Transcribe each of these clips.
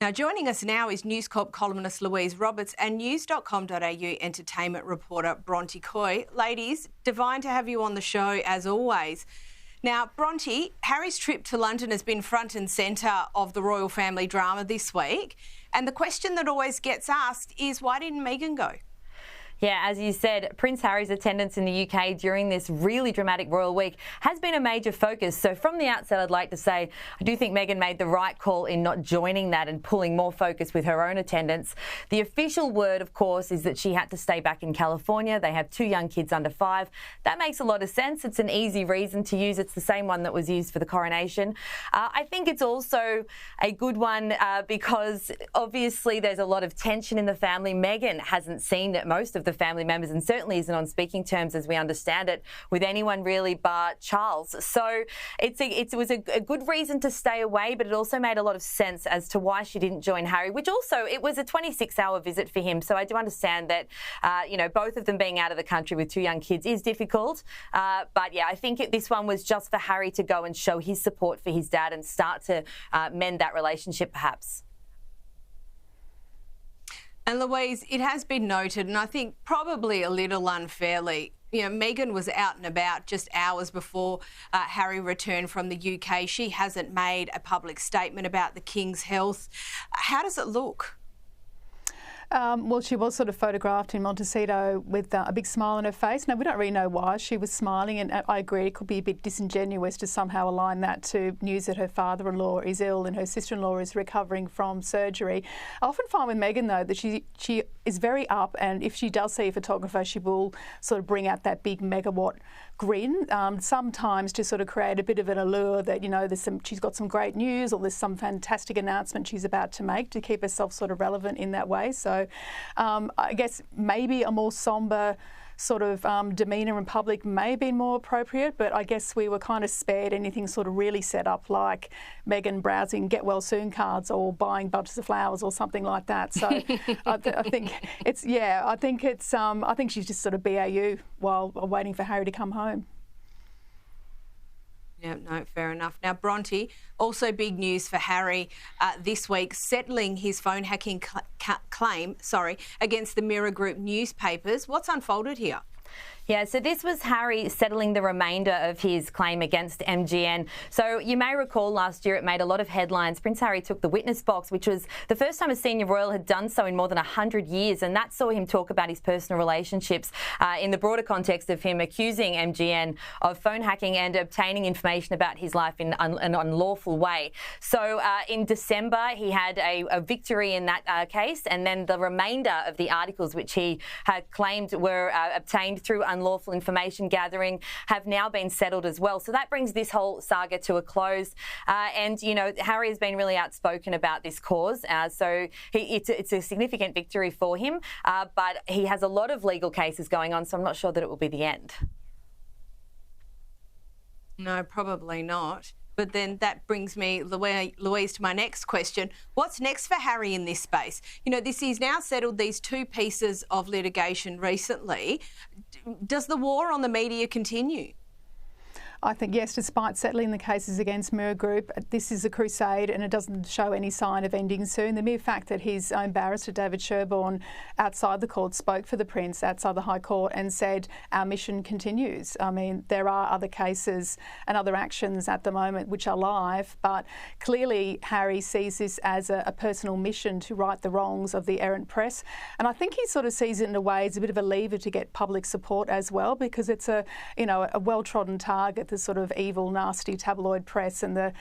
Now, joining us now is News Corp columnist Louise Roberts and news.com.au entertainment reporter Bronte Coy. Ladies, divine to have you on the show as always. Now, Bronte, Harry's trip to London has been front and centre of the royal family drama this week. And the question that always gets asked is, why didn't Meghan go? Yeah, as you said, Prince Harry's attendance in the UK during this really dramatic royal week has been a major focus. So from the outset, I'd like to say I do think Meghan made the right call in not joining that and pulling more focus with her own attendance. The official word, of course, is that she had to stay back in California. They have 2 young kids under 5. That makes a lot of sense. It's an easy reason to use. It's the same one that was used for the coronation. I think it's also a good one because obviously there's a lot of tension in the family. Meghan hasn't seen most of the family members and certainly isn't on speaking terms, as we understand it, with anyone really bar Charles. So it was a good reason to stay away, but it also made a lot of sense as to why she didn't join Harry, which also, it was a 26-hour visit for him. So I do understand that, both of them being out of the country with 2 young kids is difficult. But yeah, I think this one was just for Harry to go and show his support for his dad and start to mend that relationship perhaps. And Louise, it has been noted, and I think probably a little unfairly, Meghan was out and about just hours before Harry returned from the UK. She hasn't made a public statement about the King's health. How does it look? Well, she was sort of photographed in Montecito with a big smile on her face. Now, we don't really know why she was smiling, and I agree it could be a bit disingenuous to somehow align that to news that her father-in-law is ill and her sister-in-law is recovering from surgery. I often find with Meghan, though, that she is very up, and if she does see a photographer, she will sort of bring out that big megawatt grin, sometimes to sort of create a bit of an allure that, she's got some great news or there's some fantastic announcement she's about to make to keep herself sort of relevant in that way. So I guess maybe a more sombre sort of demeanour in public may have been more appropriate, but I guess we were kind of spared anything sort of really set up like Meghan browsing get well soon cards or buying bunches of flowers or something like that. So I think she's just sort of BAU while waiting for Harry to come home. Yeah, no, fair enough. Now, Bronte, also big news for Harry this week, settling his phone hacking claim against the Mirror Group newspapers. What's unfolded here? Yeah, so this was Harry settling the remainder of his claim against MGN. So you may recall last year it made a lot of headlines. Prince Harry took the witness box, which was the first time a senior royal had done so in more than 100 years, and that saw him talk about his personal relationships in the broader context of him accusing MGN of phone hacking and obtaining information about his life in an unlawful way. So in December, he had a victory in that case, and then the remainder of the articles which he had claimed were obtained through unlawful information gathering have now been settled as well. So that brings this whole saga to a close. And Harry has been really outspoken about this cause. So it's a significant victory for him. But he has a lot of legal cases going on, so I'm not sure that it will be the end. No, probably not. But then that brings me, Louise, to my next question. What's next for Harry in this space? He's now settled these 2 pieces of litigation recently. Does the war on the media continue? I think, yes, despite settling the cases against Mirror Group, this is a crusade and it doesn't show any sign of ending soon. The mere fact that his own barrister, David Sherborne, outside the court spoke for the Prince, outside the High Court, and said our mission continues. I mean, there are other cases and other actions at the moment which are live, but clearly Harry sees this as a personal mission to right the wrongs of the errant press. And I think he sort of sees it in a way as a bit of a lever to get public support as well, because it's a well-trodden target, the sort of evil, nasty tabloid press and the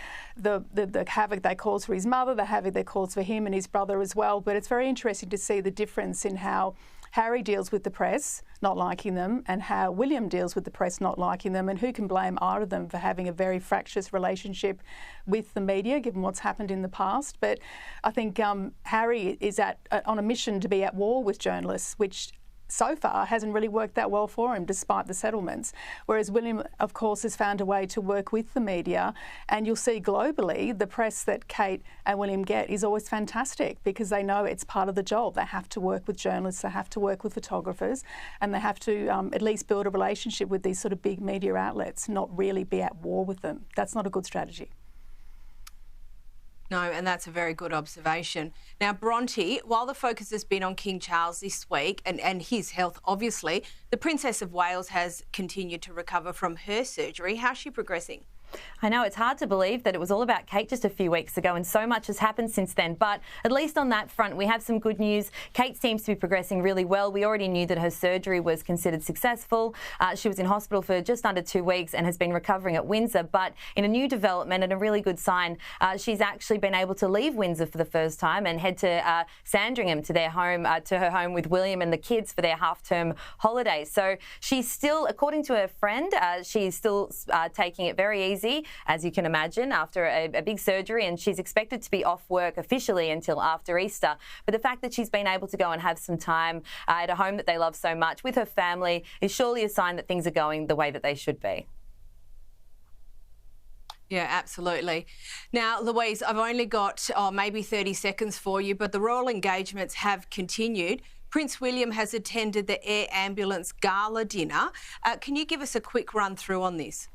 havoc they cause for his mother, the havoc they cause for him and his brother as well. But it's very interesting to see the difference in how Harry deals with the press not liking them and how William deals with the press not liking them, and who can blame either of them for having a very fractious relationship with the media given what's happened in the past. But I think Harry is on a mission to be at war with journalists, which so far hasn't really worked that well for him despite the settlements. Whereas William, of course, has found a way to work with the media, and you'll see globally the press that Kate and William get is always fantastic because they know it's part of the job. They have to work with journalists, they have to work with photographers, and they have to at least build a relationship with these sort of big media outlets, not really be at war with them. That's not a good strategy. No, and that's a very good observation. Now, Bronte, while the focus has been on King Charles this week and his health, obviously, the Princess of Wales has continued to recover from her surgery. How's she progressing? I know it's hard to believe that it was all about Kate just a few weeks ago, and so much has happened since then. But at least on that front, we have some good news. Kate seems to be progressing really well. We already knew that her surgery was considered successful. She was in hospital for just under 2 weeks and has been recovering at Windsor. But in a new development and a really good sign, she's actually been able to leave Windsor for the first time and head to Sandringham, to their home, to her home with William and the kids for their half-term holidays. So she's still, according to her friend, she's still taking it very easy, as you can imagine, after a big surgery, and she's expected to be off work officially until after Easter. But the fact that she's been able to go and have some time at a home that they love so much with her family is surely a sign that things are going the way that they should be. Yeah, absolutely. Now, Louise, I've only got maybe 30 seconds for you, but the royal engagements have continued. Prince William has attended the Air Ambulance Gala dinner. Can you give us a quick run through on this?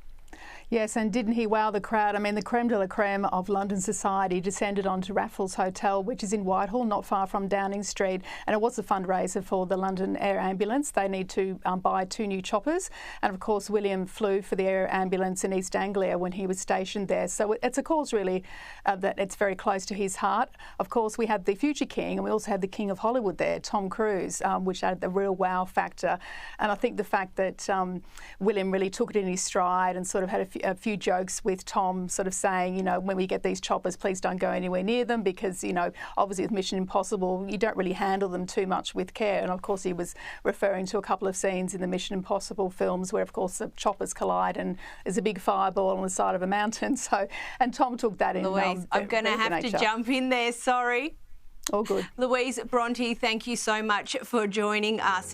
Yes, and didn't he wow the crowd? I mean, the creme de la creme of London society descended onto Raffles Hotel, which is in Whitehall, not far from Downing Street, and it was a fundraiser for the London Air Ambulance. They need to buy 2 new choppers, and of course William flew for the Air Ambulance in East Anglia when he was stationed there. So it's a cause really that it's very close to his heart. Of course, we had the future king, and we also had the King of Hollywood there, Tom Cruise, which had the real wow factor. And I think the fact that William really took it in his stride and sort of had a few jokes with Tom, sort of saying, you know, when we get these choppers, please don't go anywhere near them, because, you know, obviously with Mission Impossible, you don't really handle them too much with care. And of course, he was referring to a couple of scenes in the Mission Impossible films where, of course, the choppers collide and there's a big fireball on the side of a mountain. So, and Tom took that in. Louise, I'm going to have to jump in there. Sorry. All good. Louise Bronte, thank you so much for joining us.